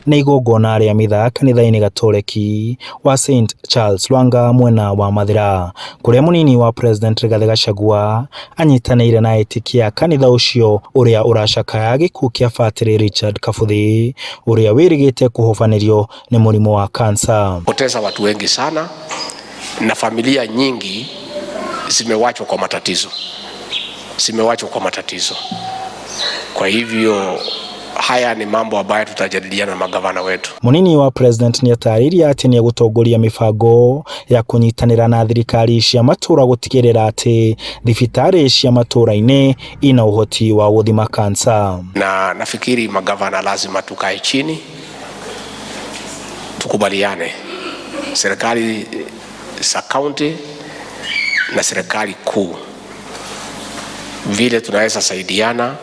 nĩ igongona rĩa mitha kanitha-inĩ Gatoleki wa St Charles Lwanga mwena wa Mathira, kũrĩa mũnini wa President Rigathi Gachagua anyitanĩire na etĩkia kanitha ũcio ũrĩa ũracakaya gĩkuũ kĩa Fatĩrĩ Richard Kabuthi ũrĩa wĩrĩgĩte kũhobanĩrio nĩ mũrimũ wa kansa. Poteza watu wengi sana na familia nyingi zimewachwa kwa matatizo. Kwa hivyo haya ni mambo ambayo tutajadiliana na magavana wetu. Munini wa President ni atariria ati ni gutongoria mibango ya kunyitanira na thirikari cia matura gutigirira ati thibitari cia matura-ini ina uhoti wa guthima kansa. Na nafikiri magavana lazima tukae chini tukubaliane, serikali za county na serikali kuu, vile tunaweza saidiana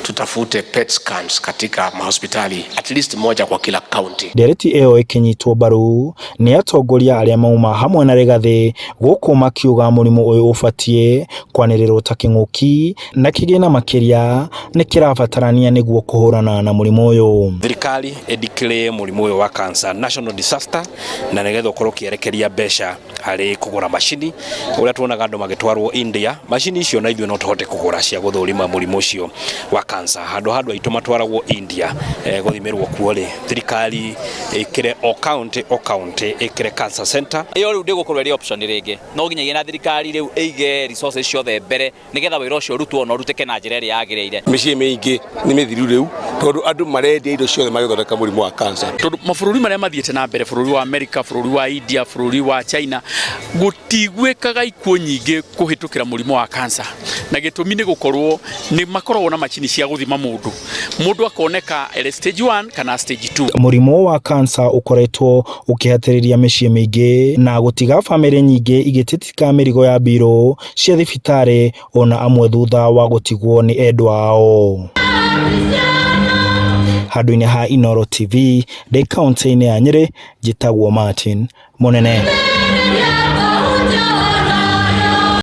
tutafute PET scans katika mahospitali at least moja kwa kila county. Ndereti eo ikinyitwo mbaru ni atongoria aria mauma hamwe na Rigathi guku makiuga mũrimũ ũyũ ũbatie kwanĩrĩrwo ta kĩng'ũki na kĩgĩna makĩria nĩ kĩrabatarania nĩguo kũhũrana na mũrimũ ũyũ. Thirikari declare mũrimũ ũyũ wa cancer national disaster na nĩgetha ũkorwo kĩerekeria mbeca harĩ kũgũra macini ũrĩa tuonaga andũ magĩtwarwo India. Macini icio na ithuĩ no tũhote kũgũra cia gũthũrima mũrimũ ũcio wa cancer handũ aitũ matwaragwo India gũthimirwo kuo rĩ. Thirikari ĩkĩre o county ĩkĩre cancer center. Iyo rĩu ndĩgũkorwo ĩrĩ option rĩngĩ, no nginyagia na thirikari rĩu ĩige resources ciothe mbere nĩgetha wĩra ũcio ũrutwo na ũrutĩke na njĩra ĩrĩa yagĩrĩire. Mĩciĩ mĩingĩ nĩ mĩthiru rĩu tondũ andũ marendia indo ciothe magĩthondeka mũrimũ wa cancer. Tondũ mabũrũri marĩa mathiĩte na mbere, bũrũri wa America, bũrũri wa India, bũrũri wa China, gũtigwĩkaga ikuũ nyingĩ kũhĩtũkĩra mũrimũ wa cancer. Na gĩtũmi nĩ gũkorwo nĩ makoragwo na macini cia gũthima mũndũ akoneka stage 1 kana stage 2. Mũrimũ wa cancer ũkoretwo ũkĩhatĩrĩria mĩciĩ mĩingĩ na gũtiga famĩlĩ nyingĩ igĩtĩtika mĩrigo ya mbirũ cia thibitarĩ ona amwe thutha wa gũtigwo nĩ endwa ao. Handũ-inĩ ha Inooro TV, ndĩ kaunti-inĩ ya Nyĩrĩ, njĩtagwo Martin Mũnene.